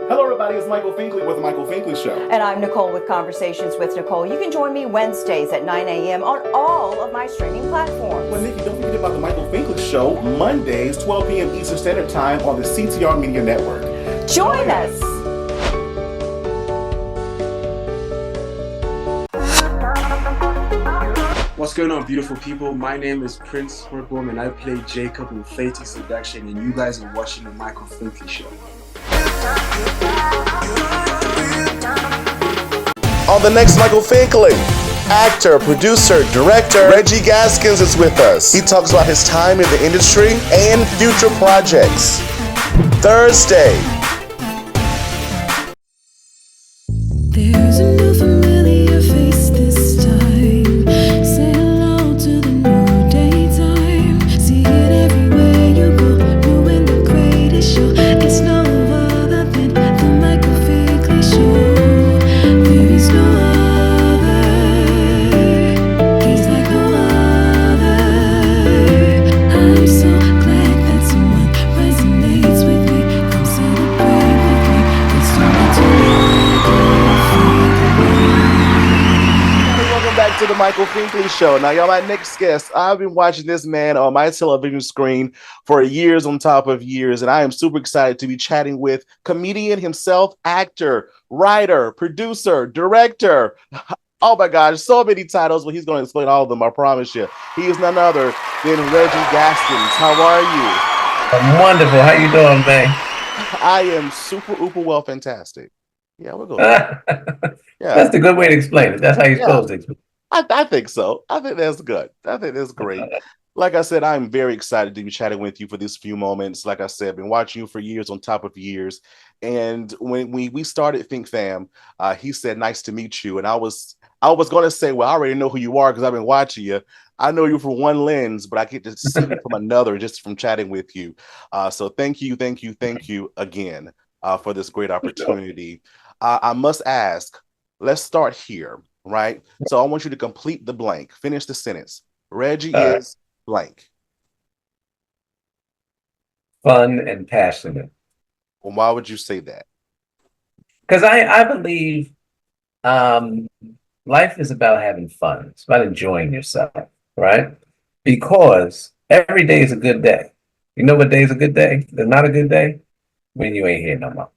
Hello, everybody. It's Michael Finkley with The Michael Finkley Show. And I'm Nicole with Conversations with Nicole. You can join me Wednesdays at 9 a.m. on all of my streaming platforms. Well, Nikki, don't forget about The Michael Finkley Show, Mondays, 12 p.m. Eastern Standard Time on the CTR Media Network. Join us. What's going on, beautiful people? My name is Prince Hortboom, and I play Jacob in Fatal Seduction, and you guys are watching The Michael Finkley Show. On the next Michael Finkley, actor, producer, director Reggie Gaskins is with us. He talks about his time in the industry and future projects. Thursday. There's a new familiar face this time. Say hello to the new daytime. See it everywhere you go. New and the greatest show. It's no other than the Michael Finkley Show. There is no other. He's like no other. I'm so glad that someone resonates with me. Come celebrate with me. Let's turn it to Welcome back to the Michael Finkley Show. Now, y'all, my next guest, I've been watching this man on my television screen for years on top of years, and I am super excited to be chatting with comedian himself, actor, writer, producer, director. Oh my gosh, so many titles, but he's going to explain all of them, I promise you. He is none other than Reggie Gaskins. How are you? I'm wonderful. How you doing, man? I am super, uber well, fantastic. Yeah, we're good. Yeah. That's the good way to explain it. That's how you're Yeah. supposed to explain it. I think so. I think that's good. I think that's great. Like I said, I'm very excited to be chatting with you for these few moments. Like I said, I've been watching you for years on top of years. And when we started Think Fam, he said, "Nice to meet you." And I was going to say, well, I already know who you are because I've been watching you. I know you from one lens, but I get to see you from another just from chatting with you. So thank you again for this great opportunity. I must ask, let's start here, right? So I want you to complete the blank. Finish the sentence. Reggie is blank. Fun and passionate. Well, why would you say that? Because I believe life is about having fun. It's about enjoying yourself, right? Because every day is a good day. You know what day is a good day? There's not a good day when you ain't here no more.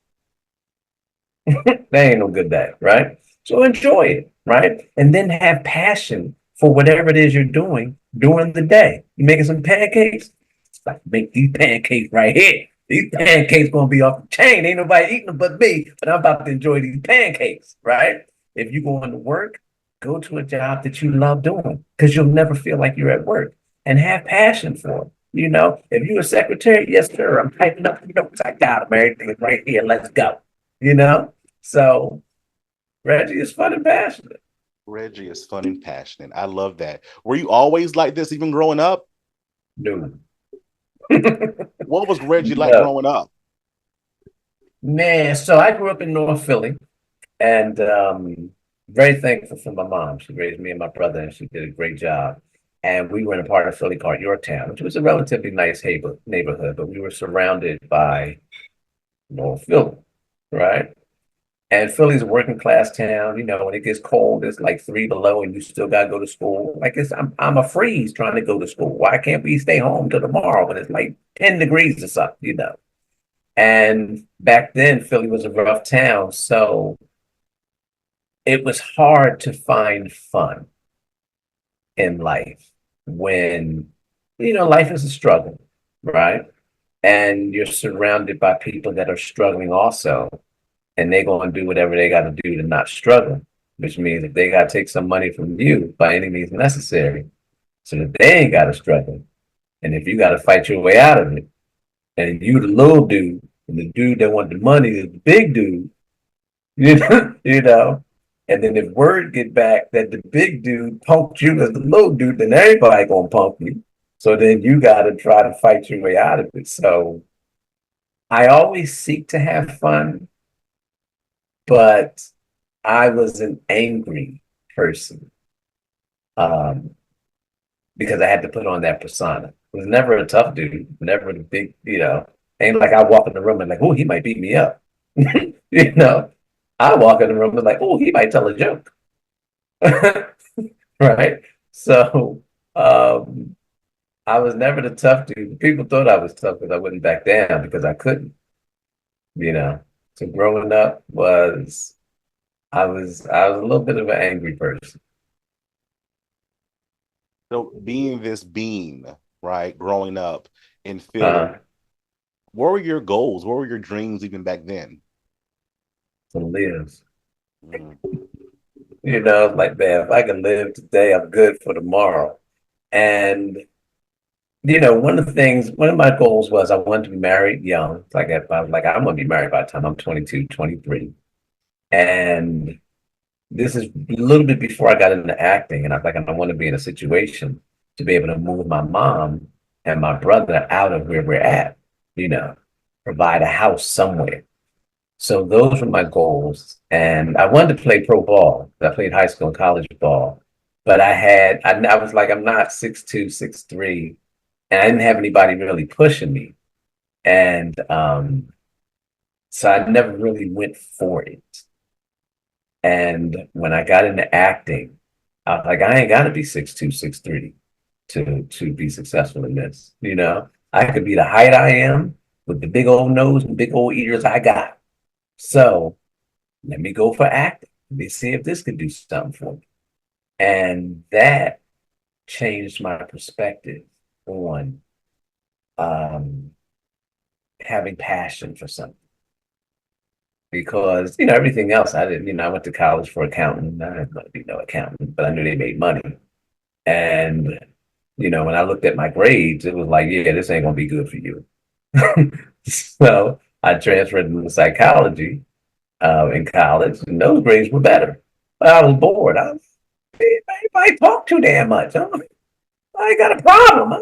That ain't no good day, right? So enjoy it, right? And then have passion for whatever it is you're doing during the day. You making some pancakes? Like, make these pancakes right here. These pancakes gonna be off the chain. Ain't nobody eating them but me, but I'm about to enjoy these pancakes, right? If you go into work, go to a job that you love doing because you'll never feel like you're at work and have passion for it. You know, if you're a secretary, yes, sir, I'm typing up, I got them, everything is right here. Let's go. You know, so Reggie is fun and passionate. Reggie is fun and passionate. I love that. Were you always like this even growing up? No. What was Reggie like growing up? Man, so I grew up in North Philly and very thankful for my mom. She raised me and my brother and she did a great job. And we were in a part of Philly called Yorktown, which was a relatively nice neighborhood, but we were surrounded by North Philly. Right. And Philly's a working class town. You know, when it gets cold, it's like 3 below and you still got to go to school. Like I'm a freeze trying to go to school. Why can't we stay home till tomorrow when it's like 10 degrees or something, you know? And back then, Philly was a rough town. So it was hard to find fun in life when, you know, life is a struggle, right? And you're surrounded by people that are struggling also, and they're going to do whatever they got to do to not struggle, which means that they got to take some money from you by any means necessary so that they ain't got to struggle. And if you got to fight your way out of it, and you the little dude, and the dude that want the money is the big dude, you know, and then if word get back that the big dude punked you as the little dude, then everybody going to punk you. So then you got to try to fight your way out of it. So I always seek to have fun, but I was an angry person because I had to put on that persona. I was never a tough dude, never the big, you know, ain't like I walk in the room and like, oh, he might beat me up. You know, I walk in the room and like, oh, he might tell a joke. Right? So um, I was never the tough dude. People thought I was tough because I wouldn't back down because I couldn't, you know. So growing up was I was a little bit of an angry person. So being this being, right, growing up in Philly, Uh, what were your goals? What were your dreams even back then? to live. Mm. You know, like man, if I can live today, I'm good for tomorrow. And one of my goals was I wanted to be married young. Like I was like, I'm gonna be married by the time I'm 22, 23. And this is a little bit before I got into acting, and I want to be in a situation to be able to move my mom and my brother out of where we're at, you know, provide a house somewhere. So those were my goals. And I wanted to play pro ball. I played high school and college ball, but I was like, I'm not 6'2", 6'3", and I didn't have anybody really pushing me. And so I never really went for it. And when I got into acting, I was like, I ain't got to be 6'2", 6'3" to be successful in this. You know, I could be the height I am with the big old nose and big old ears I got. So let me go for acting. Let me see if this could do something for me. And that changed my perspective on um, having passion for something. Because, everything else I didn't, I went to college for accounting. I didn't want to be no accountant, but I knew they made money. And, when I looked at my grades, it was like, yeah, this ain't gonna be good for you. So I transferred into psychology in college, and those grades were better. But I was bored. I talk too damn much. I got a problem.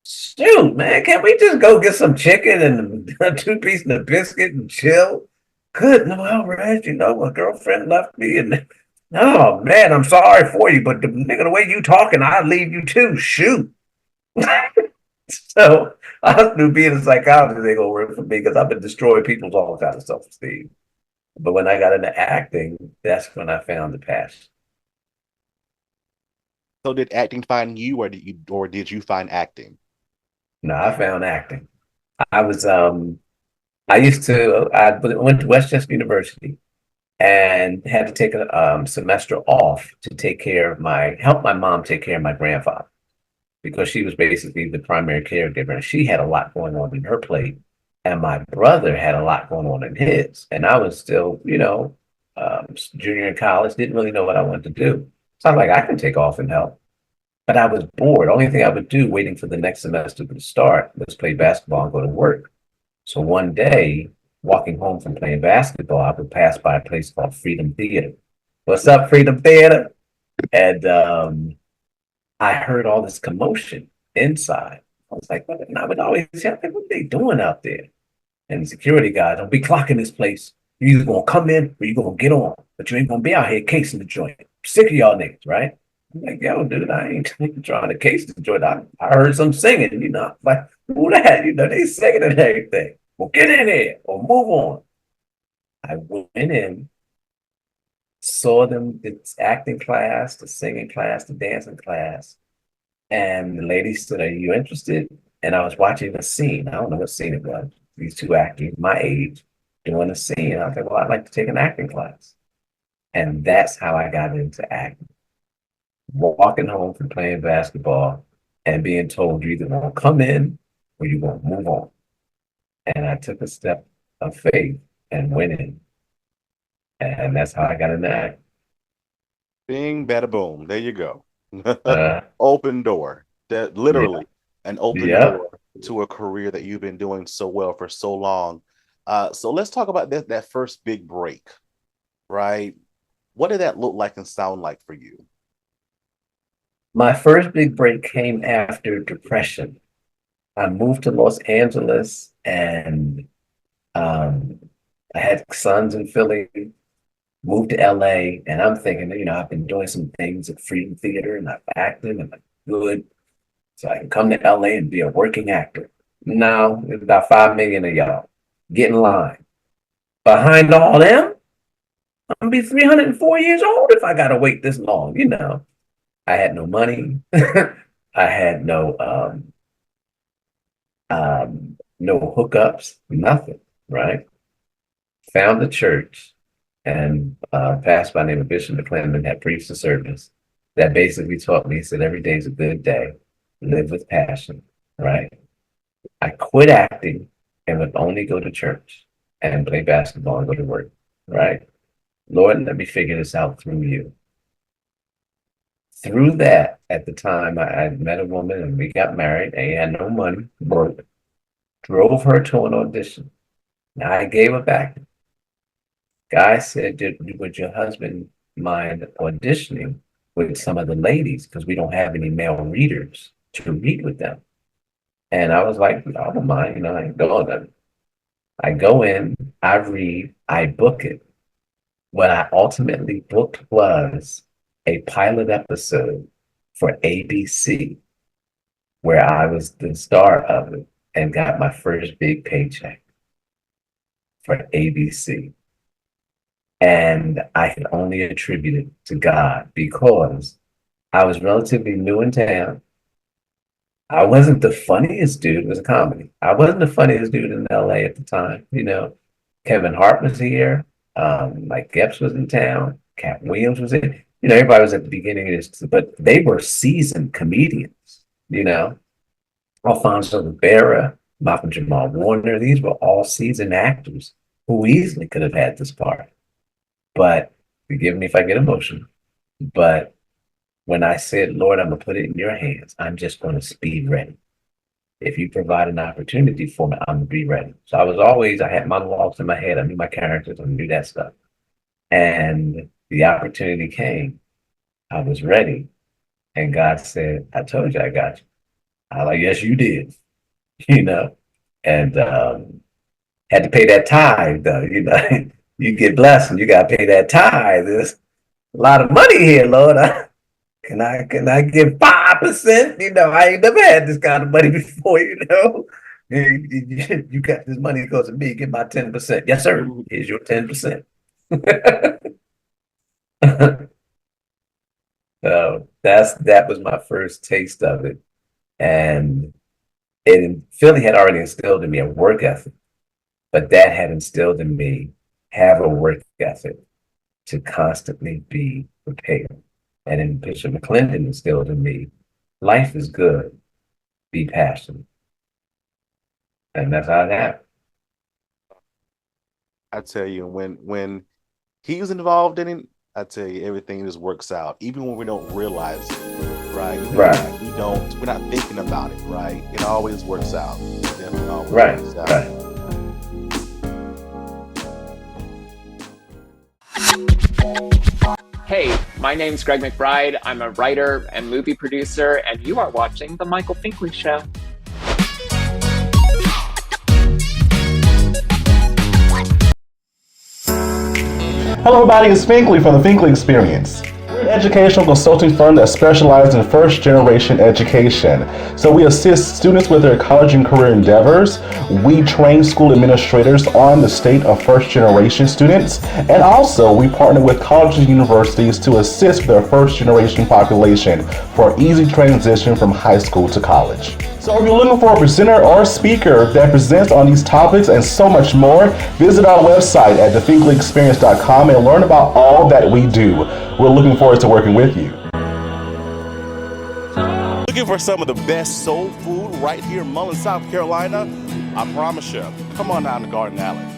Shoot, man, can't we just go get some chicken and a two piece and a biscuit and chill? Good, no, Reg, my girlfriend left me, and oh man, I'm sorry for you, but the way you talking, I'll leave you too. Shoot. So I knew being a psychologist ain't gonna work for me because I've been destroying people's all kind of self esteem. But when I got into acting, that's when I found the passion. So did acting find you, or did you find acting? No, I found acting. I was I went to Westchester University and had to take a semester off to help my mom take care of my grandfather because she was basically the primary caregiver and she had a lot going on in her plate. And my brother had a lot going on in his. And I was still, junior in college, didn't really know what I wanted to do. So I'm like, I can take off and help. But I was bored. Only thing I would do waiting for the next semester to start was play basketball and go to work. So one day, walking home from playing basketball, I would pass by a place called Freedom Theater. What's up, Freedom Theater? And I heard all this commotion inside. I was like, what? And I would always say, like, what are they doing out there? And the security guy, don't be clocking this place. You either gonna come in or you gonna get on, but you ain't gonna be out here casing the joint. Sick of y'all niggas, right? I'm like, yo, dude, I ain't trying to case the joint. I heard some singing, like, who that? They singing and everything. Well, get in here or move on. I went in, saw them, the acting class, the singing class, the dancing class, and the lady said, are you interested? And I was watching a scene. I don't know what scene it was. These two actors, my age, doing a scene. I was like, well, I'd like to take an acting class. And that's how I got into acting. Walking home from playing basketball and being told you either gonna come in or you gonna move on. And I took a step of faith and went in. And that's how I got into acting. Bing, bada boom. There you go. Uh, Open door. That literally an open yeah. door to a career that you've been doing so well for so long. So let's talk about that first big break, right? What did that look like and sound like for you? My first big break came after depression. I moved to Los Angeles and um, I had sons in Philly, moved to LA, and I'm thinking, I've been doing some things at Freedom Theater and I've acted and I'm good. So I can come to LA and be a working actor. No, there's about 5 million of y'all. Get in line. behind all them, I'm gonna be 304 years old if I gotta wait this long, you know. I had no money. I had no hookups, nothing, right? Found the church and pastor by the name of Bishop McClendon had preached a service that basically taught me, he said, every day is a good day, live with passion, right? I quit acting and would only go to church and play basketball and go to work, right? Lord, let me figure this out through you. Through that, at the time, I met a woman and we got married. I had no money, work, drove her to an audition. Now I gave her back. Guy said, would your husband mind auditioning with some of the ladies? Because we don't have any male readers to read with them. And I was like, I don't mind, you know, I ain't doing that. I go in, I read, I book it. What I ultimately booked was a pilot episode for ABC, where I was the star of it and got my first big paycheck for ABC. And I can only attribute it to God because I was relatively new in town. I wasn't the funniest dude. It was a comedy. I wasn't the funniest dude in LA at the time. You know, Kevin Hart was here. Mike Epps was in town. Cat Williams was in. You know, everybody was at the beginning of this, but they were seasoned comedians. You know, Alfonso Rivera, Malcolm Jamal Warner. These were all seasoned actors who easily could have had this part. But forgive me if I get emotional. But when I said, Lord, I'm going to put it in your hands, I'm just going to speed ready. If you provide an opportunity for me, I'm going to be ready. So I had monologues in my head. I knew my characters. I knew that stuff. And the opportunity came. I was ready. And God said, I told you I got you. I was like, yes, you did. You know, and had to pay that tithe, though. You know, you get blessed and you got to pay that tithe. There's a lot of money here, Lord. Can I give 5%? You know, I ain't never had this kind of money before, you know. You got this money because of me, give my 10%. Yes, sir. Here's your 10%. So that was my first taste of it. And Philly had already instilled in me a work ethic, but that had instilled in me have a work ethic to constantly be prepared. And then Bishop McClendon instilled in me, life is good, be passionate. And that's how it happened. I tell you, when he's involved in it, I tell you, everything just works out, even when we don't realize it, right? Right. We're not thinking about it, right? It always works out. It definitely always works out. Right. Hey, my name's Greg McBride. I'm a writer and movie producer, and you are watching The Michael Finkley Show. Hello everybody, it's Finkley from the Finkley Experience. We're an educational consulting firm that specializes in first generation education. So we assist students with their college and career endeavors. We train school administrators on the state of first generation students. And also we partner with colleges and universities to assist their first generation population for easy transition from high school to college. So if you're looking for a presenter or a speaker that presents on these topics and so much more, visit our website at thefinkleyexperience.com and learn about all that we do. We're looking forward to working with you. Looking for some of the best soul food right here in Mullen, South Carolina? I promise you, come on down to Garden Alley.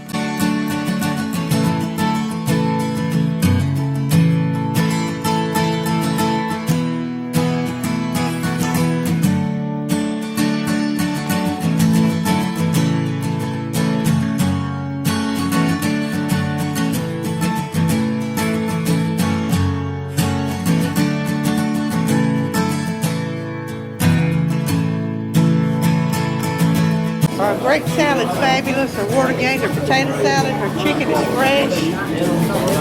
Our grape salad's fabulous, our water gained, our potato salad, our chicken is fresh,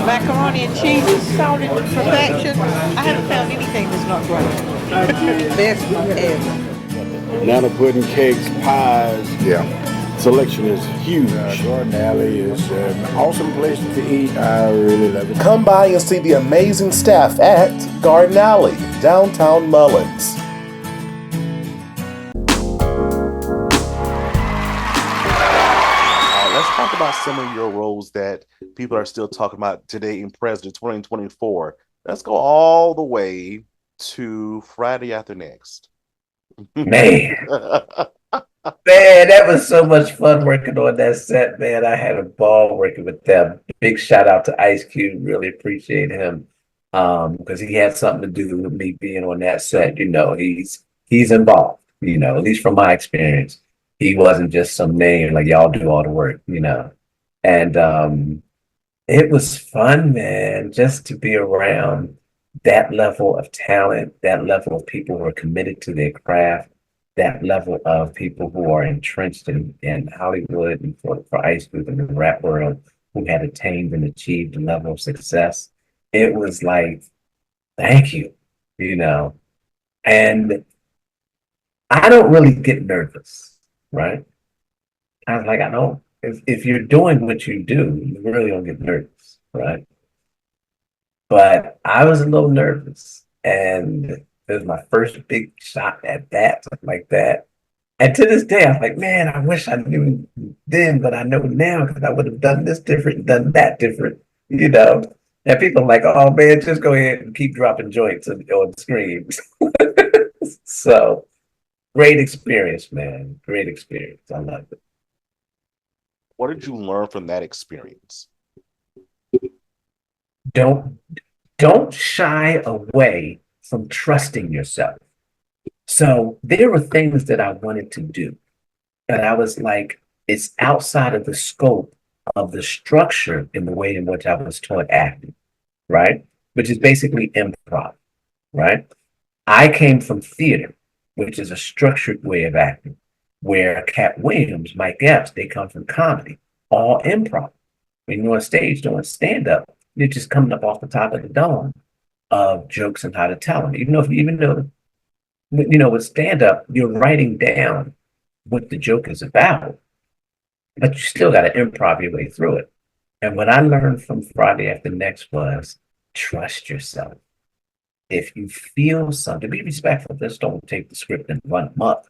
macaroni and cheese is salted to perfection. I haven't found anything that's not great. Best ever. Banana pudding, cakes, pies. Yeah. selection is huge. Garden Alley is an awesome place to eat. I really love it. Come by and see the amazing staff at Garden Alley, downtown Mullins. Let's talk about some of your roles that people are still talking about today in present 2024. Let's go all the way to Friday After Next. Man. Man, that was so much fun working on that set, man. I had a ball working with them. Big shout out to Ice Cube. Really appreciate him. Because he had something to do with me being on that set. You know, he's involved, you know, at least from my experience. He wasn't just some name like y'all do all the work, you know. And it was fun, man, just to be around that level of talent, that level of people who are committed to their craft, that level of people who are entrenched in Hollywood and for Ice Cube in the rap world who had attained and achieved a level of success. It was like, thank you, you know. And I don't really get nervous, right? I was like, I don't, if you're doing what you do, you really don't get nervous, right? But I was a little nervous, and it was my first big shot at that, something like that. And to this day, I'm like, man, I wish I knew then, but I know now because I would have done this different, done that different, you know. And people are like, oh man, just go ahead and keep dropping joints on screens. So great experience, man. Great experience. I love it. What did you learn from that experience? Don't shy away from trusting yourself. So there were things that I wanted to do, but I was like, it's outside of the scope of the structure in the way in which I was taught acting, right? Which is basically improv, right? I came from theater, which is a structured way of acting, where Cat Williams, Mike Epps, they come from comedy, all improv. When you're on stage doing stand-up, you're just coming up off the top of the dome of jokes and how to tell them. Even though, you know, with stand-up, you're writing down what the joke is about, but you still got to improv your way through it. And what I learned from Friday After Next was trust yourself. If you feel something, be respectful. Just don't take the script and run amok,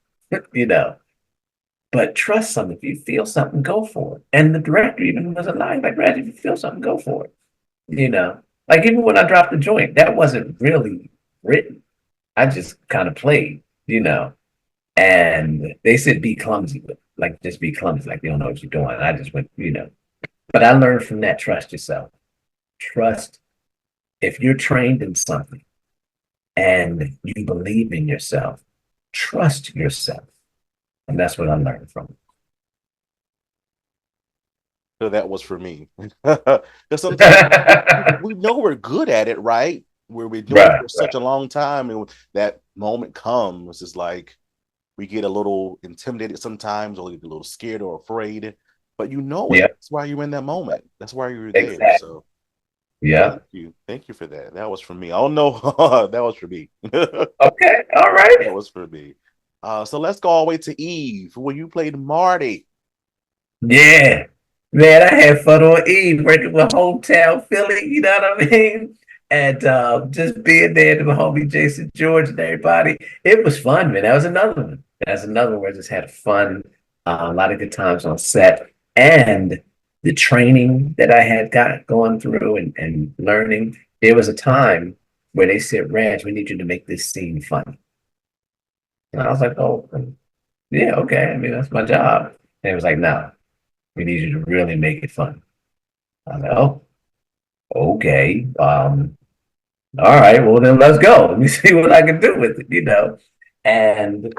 you know. But trust something. If you feel something, go for it. And the director even was alive, like, Reggie, if you feel something, go for it. You know, like even when I dropped the joint, that wasn't really written. I just kind of played, you know. And they said be clumsy, like just be clumsy, like they don't know what you're doing. I just went, you know. But I learned from that, trust yourself. Trust if you're trained in something and you believe in yourself, trust yourself. And that's what I learned from it. So that was for me. Because sometimes we know we're good at it, right? Where we're doing it for such a long time, and that moment comes, it's like we get a little intimidated sometimes, or we get a little scared or afraid. But you know it. That's why you're in that moment. That's why you're there. Exactly. So yeah. Thank you for that. That was for me. Oh no, that was for me. Okay, all right. That was for me. So let's go all the way to Eve, where you played Marty. Yeah. Man, I had fun on Eve working with hometown Philly, you know what I mean? And just being there to my homie Jason George and everybody. It was fun, man. That was another one. That's another one where I just had fun, a lot of good times on set. And the training that I had got going through and learning, there was a time where they said, Reg, we need you to make this scene funny. And I was like, oh, yeah, okay. I mean, that's my job. And it was like, no, we need you to really make it fun. I was like, oh, okay. All right, well then let's go. Let me see what I can do with it, you know. And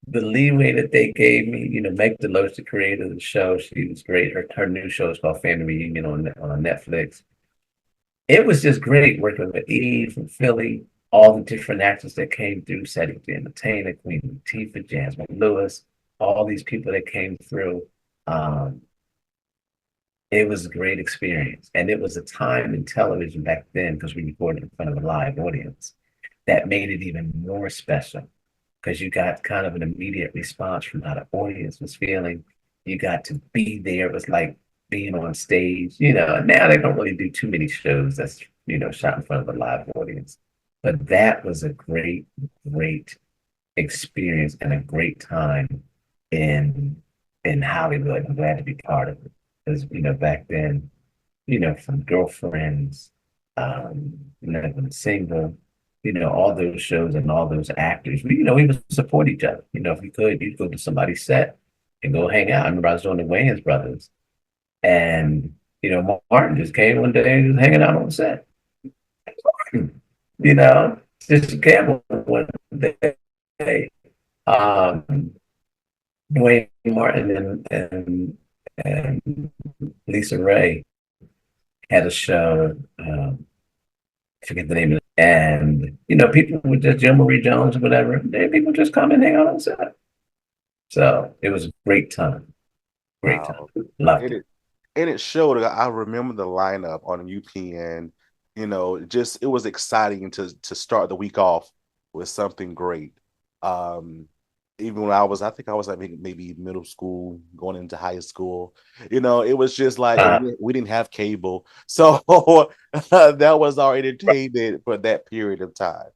the leeway that they gave me, you know, Meg Deloach, the creator of the show, she was great. Her new show is called Family Reunion on Netflix. It was just great working with Eve from Philly, all the different actors that came through, Cedric the Entertainer, Queen Latifah, Jasmine Lewis, all these people that came through. It was a great experience. And it was a time in television back then, because we recorded in front of a live audience, that made it even more special, because you got kind of an immediate response from how the audience was feeling. You got to be there. It was like being on stage. You know, now they don't really do too many shows that's, shot in front of a live audience. But that was a great, great experience and a great time in Hollywood. I'm glad to be part of it. Because, back then, from Girlfriends, Living Single, all those shows and all those actors, we would support each other. If you could, you'd go to somebody's set and go hang out. I remember I was doing the Wayans brothers, and Martin just came one day and was hanging out on the set. You know, just Campbell one day. Dwayne Martin and Lisa Ray had a show. I forget the name of it. And people would just Joe Marie Jones or whatever. People just come and hang out on set. So it was a great time. Great time. Loved it. And it showed. I remember the lineup on UPN. It was exciting to start the week off with something great. Even when I think I was like maybe middle school, going into high school. It was just like we didn't have cable, so that was our entertainment for that period of time.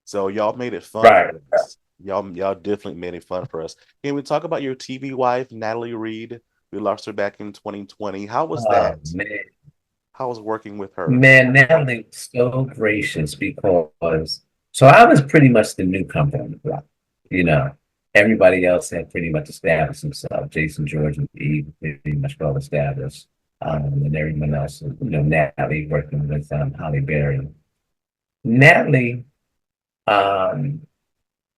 So y'all made it fun. Right. For us. Y'all definitely made it fun for us. Can we talk about your TV wife, Natalie Reed? We lost her back in 2020. How was that? Man. How was working with her? Man, Natalie was so gracious because I was pretty much the newcomer on the block. Everybody else had pretty much established themselves. Jason George and Eve pretty much well established. And everyone else, Natalie working with Holly Berry. Natalie, every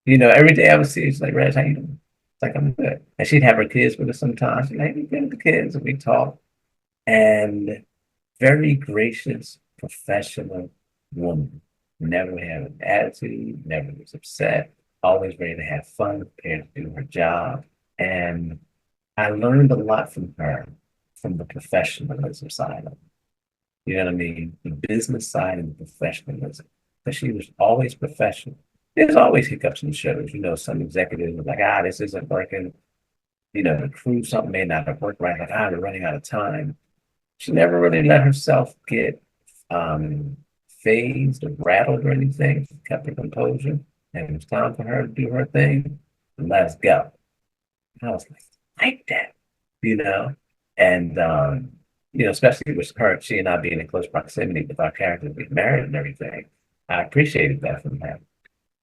day I would see her, she's like, Reg, how you doing? It's like, I'm good. And she'd have her kids with her sometimes. She'd like, we get with the kids and we talk. And very gracious, professional woman. Never had an attitude, never was upset, always ready to have fun, prepared to do her job. And I learned a lot from her, from the professionalism side of it. You know what I mean? The business side and the professionalism. But she was always professional. There's always hiccups in shows. Some executives are like, this isn't working. The crew, something may not have worked right. Like, we're running out of time. She never really let herself get phased or rattled or anything. She kept her composure. And it was time for her to do her thing. Let's go. And I was like that, And, especially with her, she and I being in close proximity with our characters being married and everything. I appreciated that from her.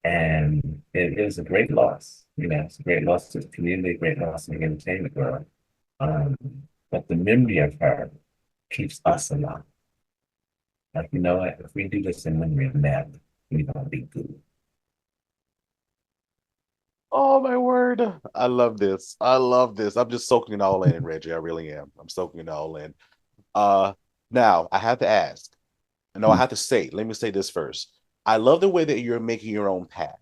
And it was a great loss. It's a great loss to the community, a great loss to the entertainment world. But the memory of her keeps us alive. Like, what? If we do this in memory of that, we're going to be good. Oh, my word. I love this. I'm just soaking it all in, Reggie. I really am. I'm soaking it all in. Now, I have to ask. No, I have to say, let me say this first. I love the way that you're making your own path,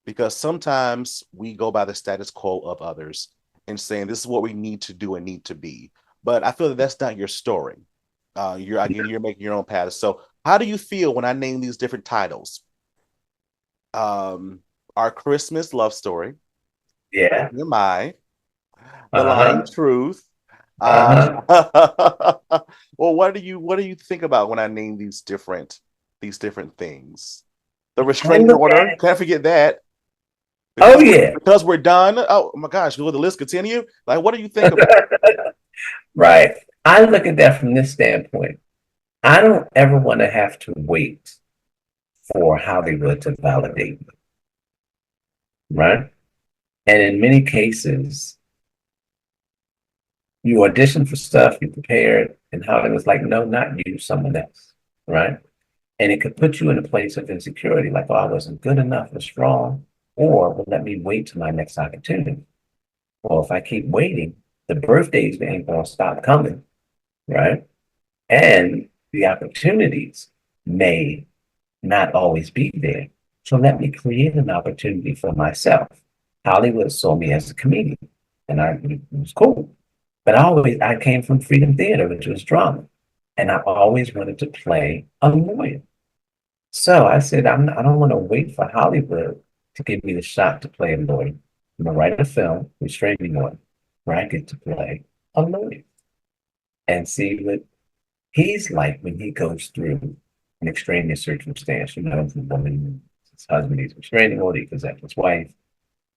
because sometimes we go by the status quo of others and saying this is what we need to do and need to be. But I feel that that's not your story. You're making your own path. So how do you feel when I name these different titles? Our Christmas love story. Yeah. Am I? The Lying Truth. Well, what do you think about when I name these different things? The restraining order. Can't forget that. Because we're done. Oh my gosh, will the list continue? Like, what do you think about? Right. I look at that from this standpoint. I don't ever want to have to wait for Hollywood to validate me. Right? And in many cases, you audition for stuff, you prepared, and Hollywood's like, no, not you, someone else. Right? And it could put you in a place of insecurity, like, I wasn't good enough or strong, or well, let me wait till my next opportunity. Well, if I keep waiting, the birthdays ain't going to stop coming, right? And the opportunities may not always be there. So let me create an opportunity for myself. Hollywood saw me as a comedian, and it was cool. But I came from Freedom Theater, which was drama. And I always wanted to play a lawyer. So I said, I don't want to wait for Hollywood to give me the shot to play a lawyer. I'm going to write a film, restraining order. where I get to play a lawyer and see what he's like when he goes through an extraneous circumstance. The woman, his husband, he's restraining order, he possessed his wife.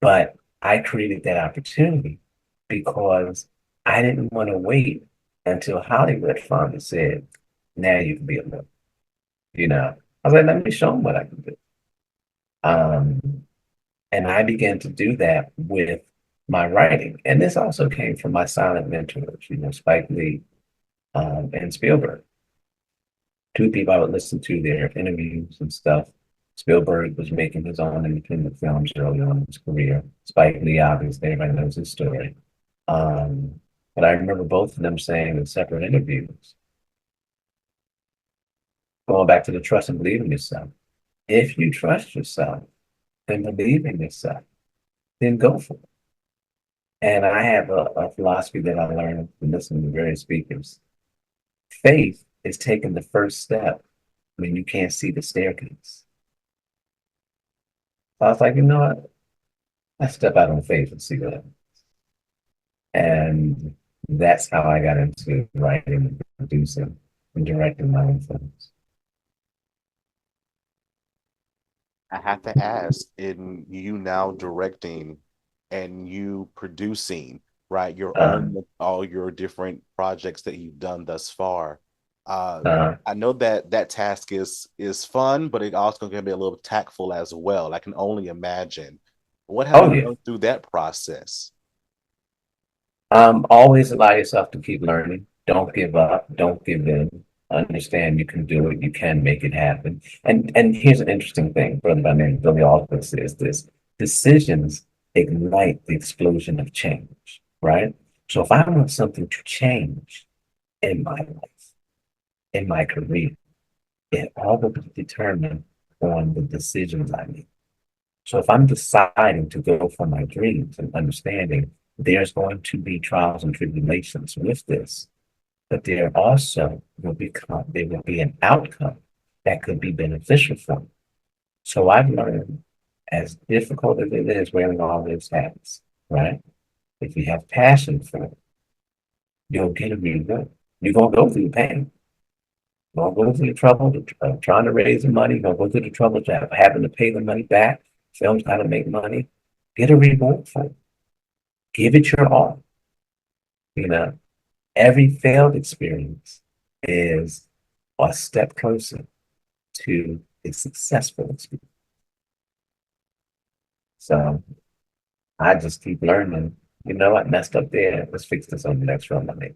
But I created that opportunity because I didn't want to wait until Hollywood finally said, now you can be a lawyer. I was like, let me show him what I can do. And I began to do that with my writing. And this also came from my silent mentors, Spike Lee and Spielberg. Two people I would listen to their interviews and stuff. Spielberg was making his own independent films early on in his career. Spike Lee, obviously, everybody knows his story. But I remember both of them saying in separate interviews, going back to the trust and believe in yourself. If you trust yourself and believe in yourself, then go for it. And I have a philosophy that I learned from listening to various speakers. Faith is taking the first step when you can't see the staircase. So I was like, you know what? I step out on faith and see what happens. And that's how I got into writing and producing and directing my own films. I have to ask, in you now directing and you producing, right, your own, all your different projects that you've done thus far. I know that task is fun, but it also can be a little tactful as well. I can only imagine. What have you done through that process? Always allow yourself to keep learning. Don't give up. Don't give in. Understand you can do it. You can make it happen. And here's an interesting thing, brother by name Billy Alford says this: decisions ignite the explosion of change, right? So if I want something to change in my life, in my career, it all will be determined on the decisions I make. So if I'm deciding to go for my dreams and understanding there's going to be trials and tribulations with this, but there also will be an outcome that could be beneficial for me. So I've learned, as difficult as it is wearing all those hats, right? If you have passion for it, you'll get a reward. You're gonna go through the pain. You're gonna go through the trouble of trying to raise the money. You're gonna go through the trouble of having to pay the money back. Films got to make money. Get a reward for it. Give it your all. Every failed experience is a step closer to a successful experience. So I just keep learning. I messed up there. Let's fix this on the next film I make.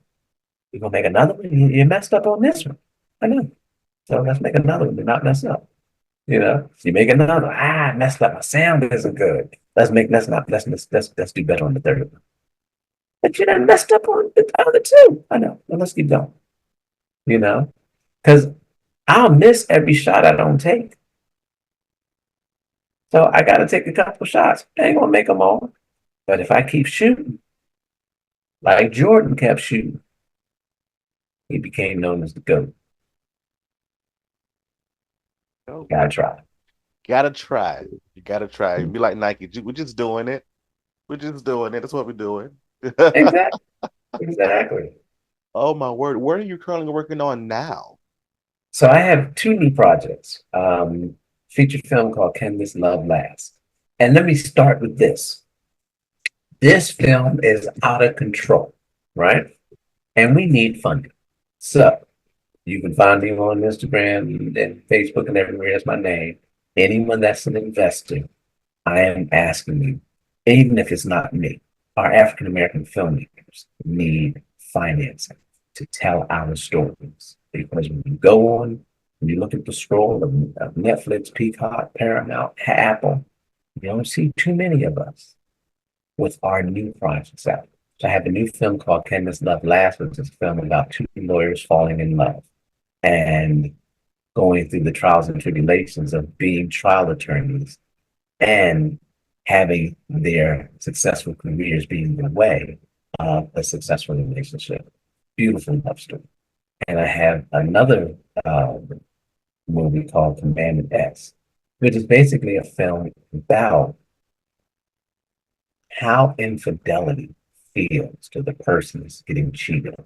You're gonna make another one. You messed up on this one. I know. So let's make another one. Do not mess up. So you make another. I messed up. My sound isn't good. Let's do better on the third one. But you done messed up on the other two. I know. Well, let's keep going. Because I'll miss every shot I don't take. So I got to take a couple shots. I ain't gonna make them all. But if I keep shooting, like Jordan kept shooting, he became known as the GOAT. Gotta try. Gotta try. You gotta try. Be like Nike. We're just doing it. We're just doing it. That's what we're doing. Exactly. Oh my word. What are you currently working on now? So I have two new projects. Feature film called Can This Love Last? And let me start with this. This film is out of control, right? And we need funding. So you can find me on Instagram and Facebook and everywhere. That's my name. Anyone that's an investor, I am asking you, even if it's not me, our African American filmmakers need financing to tell our stories. Because when you go on, when you look at the scroll of Netflix, Peacock, Paramount, Apple, you don't see too many of us with our new projects out. So I have a new film called Can This Love Last, which is a film about two lawyers falling in love and going through the trials and tribulations of being trial attorneys and having their successful careers being the way of a successful relationship. Beautiful love story. And I have another movie called Commandment X, which is basically a film about how infidelity feels to the person that's getting cheated on?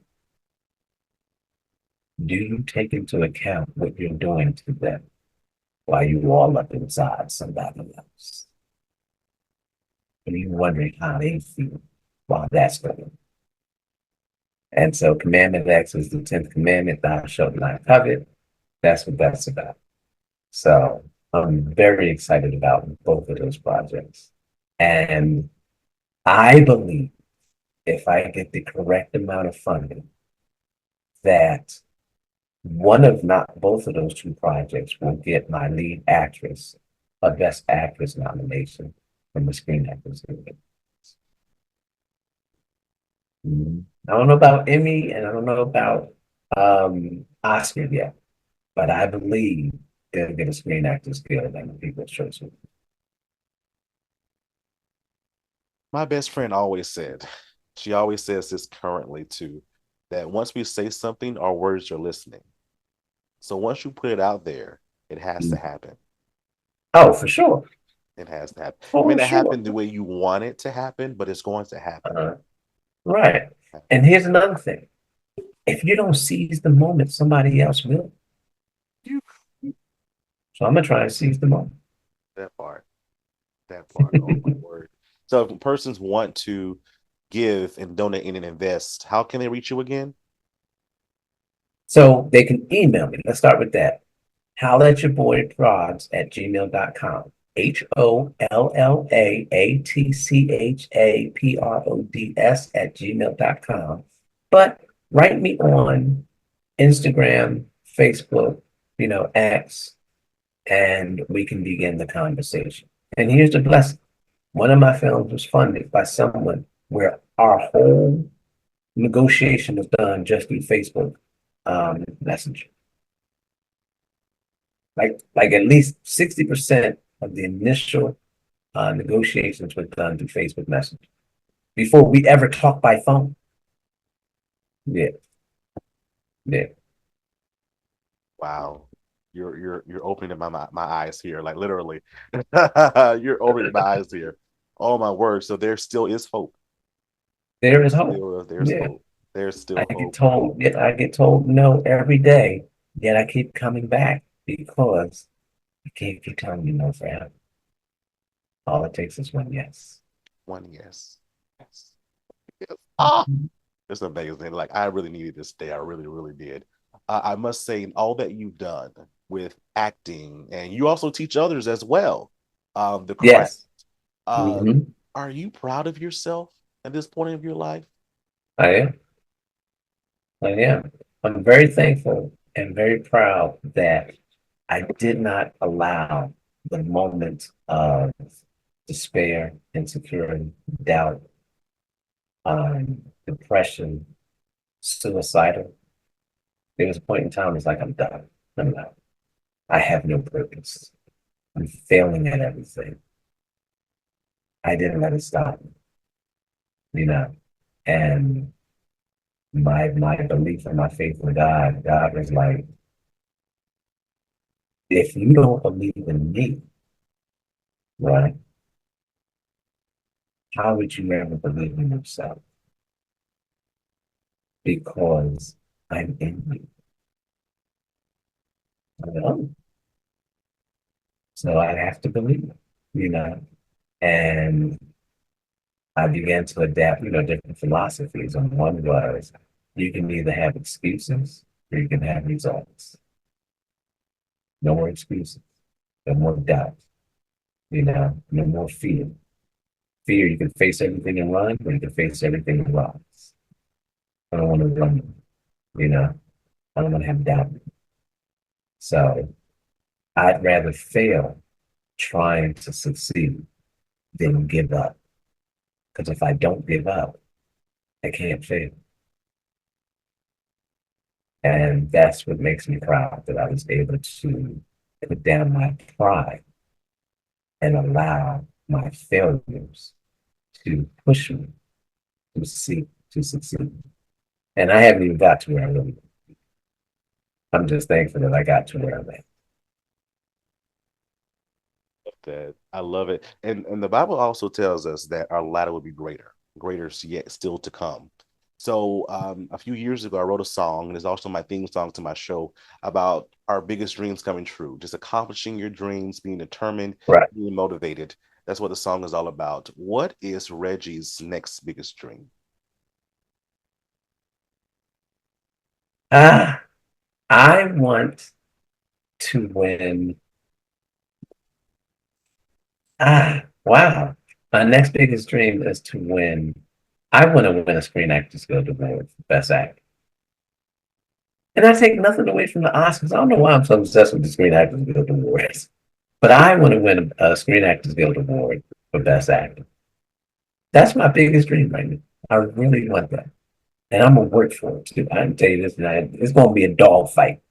Do you take into account what you're doing to them while you all up inside somebody else? And you're wondering how they feel while that's going on. And so commandment X is the 10th commandment, thou shalt not covet. That's what that's about. So I'm very excited about both of those projects. And I believe if I get the correct amount of funding, that one of not both of those two projects will get my lead actress a Best Actress nomination from the Screen Actors Guild. I don't know about Emmy and I don't know about Oscar yet, but I believe they'll get a Screen Actors Guild and the People's Choice Award. My best friend always said, she always says this currently too, that once we say something, our words are listening. So once you put it out there, it has to happen. Oh, for sure. It has to happen. For it may not sure. happen the way you want it to happen, but it's going to happen. Right. And here's another thing. If you don't seize the moment, somebody else will. So I'm gonna try and seize the moment. That part. That part. Oh my word. So if persons want to give and donate and invest, how can they reach you again? So they can email me. Let's start with that. Holla at your boy prods at gmail.com. HOLLAATCHAPRODS at gmail.com. But write me on Instagram, Facebook, X, and we can begin the conversation. And here's the blessing. One of my films was funded by someone where our whole negotiation was done just through Facebook Messenger. Like at least 60% of the initial negotiations were done through Facebook Messenger before we ever talked by phone. Yeah. Wow. You're opening my eyes here, like literally. You're opening my eyes here. Oh my word. So there still is hope. There is hope. There's hope. There's still hope. I get told no every day, yet I keep coming back because I can't keep telling you no forever. All it takes is one yes. One yes. Yes. Ah, it's amazing. Like I really needed this day. I really, really did. I must say, all that you've done with acting, and you also teach others as well. The craft. Yes. Are you proud of yourself at this point of your life? I am. I am. I'm very thankful and very proud that I did not allow the moment of despair, insecurity, doubt, depression, suicidal. There was a point in time it's like I'm done. I'm out. I have no purpose. I'm failing at everything. I didn't let it stop me, And my belief and my faith in God was like, if you don't believe in me, right? How would you ever believe in yourself? Because I'm in you. I know. So I have to believe, and I began to adapt, different philosophies. And one was you can either have excuses or you can have results. No more excuses, no more doubt, no more fear. Fear, you can face everything and run, or you can face everything and rise. I don't want to run, I don't want to have doubt. So I'd rather fail trying to succeed than give up. Because if I don't give up, I can't fail. And that's what makes me proud that I was able to put down my pride and allow my failures to push me to succeed. And I haven't even got to where I really want. I'm just thankful that I got to where I'm at. That I love it. And the Bible also tells us that our ladder will be greater. greater yet still to come. So a few years ago, I wrote a song, and it's also my theme song to my show, about our biggest dreams coming true, just accomplishing your dreams, being determined, Right. being motivated. That's what the song is all about. What is Reggie's next biggest dream? Ah, I want to win. Wow. My next biggest dream is to win. I want to win a Screen Actors Guild Award for Best Actor. And I take nothing away from the Oscars. I don't know why I'm so obsessed with the Screen Actors Guild Awards, but I want to win a Screen Actors Guild Award for Best Actor. That's my biggest dream right now. I really want that. And I'm going to work for it too. I can tell you this now. It's going to be a dog fight.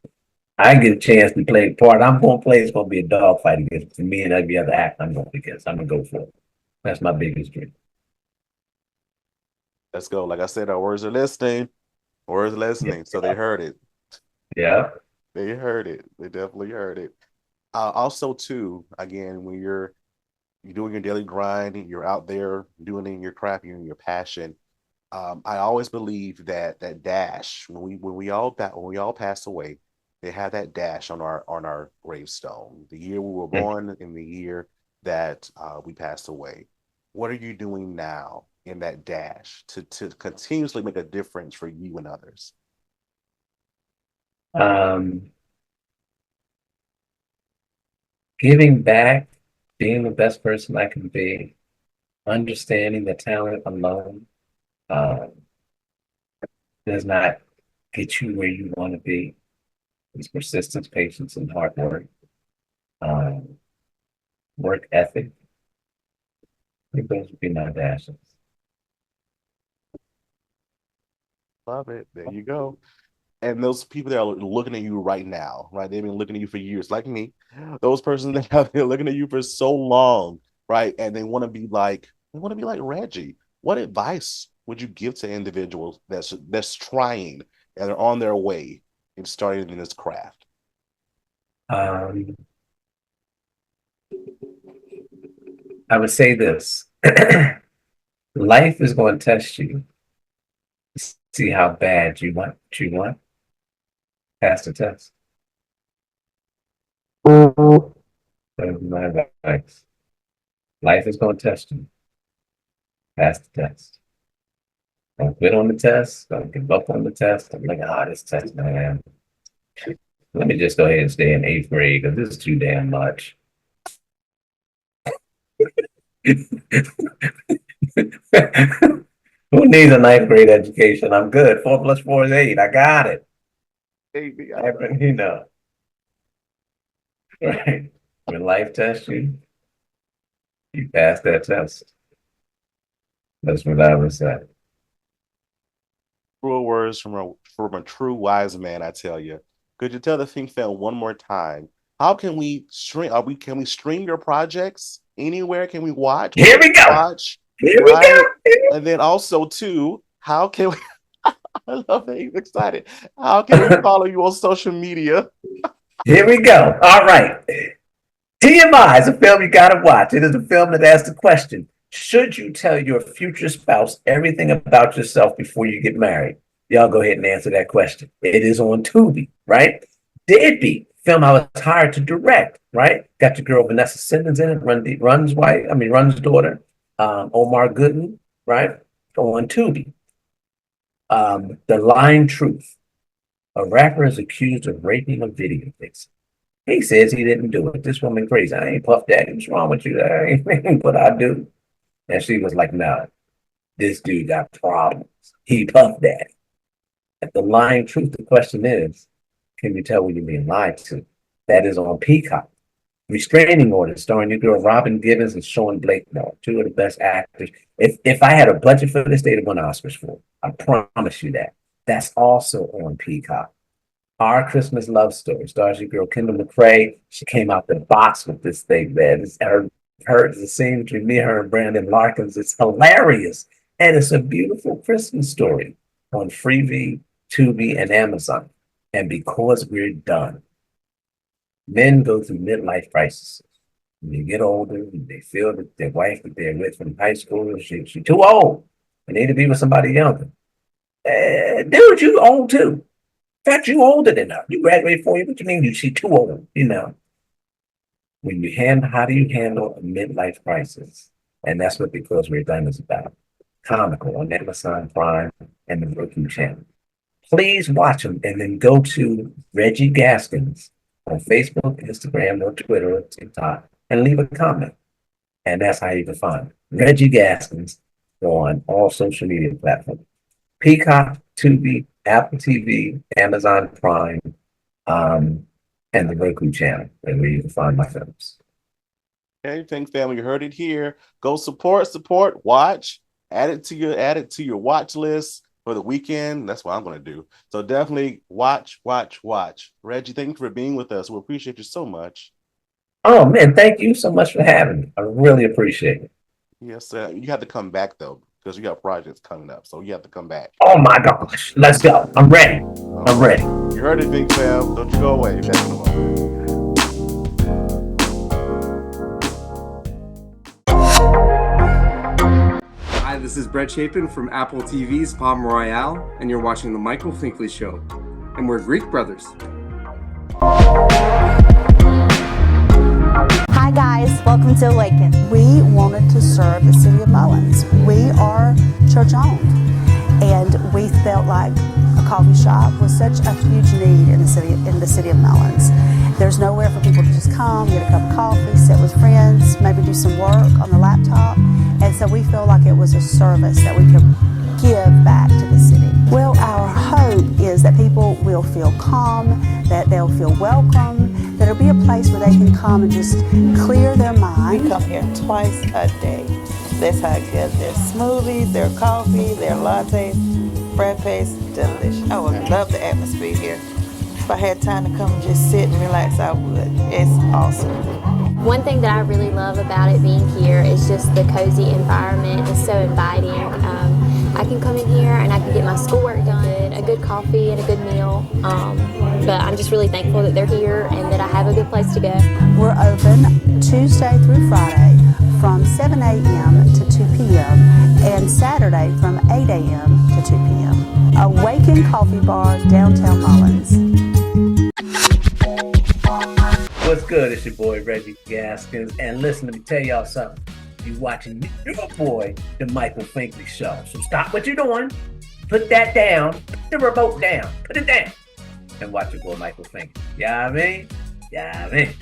I get a chance to play the part I'm going to play. It's going to be a dog fight against me and every other actor I'm going against. I'm going to go for it. That's my biggest dream. Let's go. Like I said, our words are listening. Words are listening. So they heard it. Yeah. They heard it. They definitely heard it. Also, too, again, when you're doing your daily grind, you're out there doing your craft, and your passion. I always believe that that dash when we all pass away, they have that dash on our gravestone. The year we were born and the year that we passed away. What are you doing now in that dash to continuously make a difference for you and others? Giving back, being the best person I can be, understanding that talent alone uh, does not get you where you want to be. It's persistence, patience, and hard work. Um, Work ethic. I think those would be my dashes. Love it. There you go. And those people that are looking at you right now, right? They've been looking at you for years, like me. Those persons that have been looking at you for so long, right? And they want to be like Reggie. What advice would you give to individuals that's trying and are on their way in starting in this craft? Um, I would say this. Life is going to test you. See how bad you want what you want. Pass the test. That's my advice. Life is going to test you. Pass the test. Don't quit on the test. Don't give up on the test. I'm like, this test, man. Let me just go ahead and stay in 8th grade because this is too damn much. Who needs a 9th grade education? I'm good. 4 plus 4 is 8. I got it. Baby, You know, right? When life tests you, you pass that test. That's what I would say. Cruel words from a true wise man, I tell you. Could you tell the Think fan one more time? How can we stream? Can we stream your projects anywhere? Can we watch? Here we go. Watch, Here we right? go. And then also too, how can we? I love that he's excited. How can we follow you on social media? Here we go. All right. TMI is a film you gotta watch. It is a film that asks the question: should you tell your future spouse everything about yourself before you get married? Y'all go ahead and answer that question. It is on Tubi, right? Deadbeat, film I was hired to direct, right? Got your girl Vanessa Simmons in it, Run's daughter, Omar Gooden, right? On Tubi. The Lying Truth. A rapper is accused of raping a video vixen. He says he didn't do it. This woman crazy. I ain't Puff Daddy. What's wrong with you? I ain't what I do. And she was like, no, this dude got problems. He Puff Daddy. At The Lying Truth, the question is, can you tell when you're being lied to? That is on Peacock. Restraining Order, starring your girl Robin Givens and Sean Blakemore, two of the best actors. If I had a budget for this, they'd have won Oscars for it. I promise you that. That's also on Peacock. Our Christmas Love Story stars your girl Kendall McCrae. She came out the box with this thing, man. It's the scene between me, her, and Brandon Larkins. It's hilarious. And it's a beautiful Christmas story on Freevee, Tubi, and Amazon. And because we're done, men go through midlife crises. When they get older, they feel that their wife that they're with from high school, she's too old. You need to be with somebody younger. Dude, you old too. In fact, you older than her. You graduated 4 years. What you mean you see too old? You know. How do you handle a midlife crisis? And that's what Because We're Done is about. Comical on Amazon Prime and the Roku channel. Please watch them and then go to Reggie Gaskins on Facebook, Instagram, or Twitter, or TikTok, and leave a comment. And that's how you can find it. Reggie Gaskins on all social media platforms. Peacock, Tubi, Apple TV, Amazon Prime, and the Roku channel, and where you can find my films. Okay, thanks, family. You heard it here. Go support, watch, add it to your watch list for the weekend. That's what I'm gonna do. So definitely watch. Reggie, thank you for being with us. We appreciate you so much. Oh man, thank you so much for having me. I really appreciate it. Yes, you have to come back though, because you got projects coming up. So you have to come back. Oh my gosh, let's go. I'm ready. I'm ready. You heard it, big fam. Don't you go away. Back in a moment. Hi, this is Brett Chapin from Apple TV's Palm Royale, and you're watching The Michael Finkley Show. And we're Greek brothers. Hi guys, welcome to Awaken. We wanted to serve the city of Mullins. We are church owned, and we felt like a coffee shop was such a huge need in the city of Mullins. There's nowhere for people to just come, get a cup of coffee, sit with friends, maybe do some work on the laptop. And so we feel like it was a service that we could give back to the city. Well, our hope is that people will feel calm, that they'll feel welcome, that it'll be a place where they can come and just clear their mind. We come here twice a day. That's how good their smoothies, their coffee, their lattes, frappes, delicious. I would love the atmosphere here. If I had time to come and just sit and relax, I would. It's awesome. One thing that I really love about it being here is just the cozy environment. It's so inviting. I can come in here and I can get my schoolwork done, a good coffee and a good meal. But I'm just really thankful that they're here and that I have a good place to go. We're open Tuesday through Friday from 7 a.m. to 2 p.m. and Saturday from 8 a.m. to 2 p.m. Awaken Coffee Bar, downtown Mullins. What's good? It's your boy Reggie Gaskins, and listen, let me tell y'all something. You watching your boy, the Michael Finkley Show. So stop what you're doing, put that down, put the remote down, put it down, and watch your boy Michael Finkley. Yeah, I mean.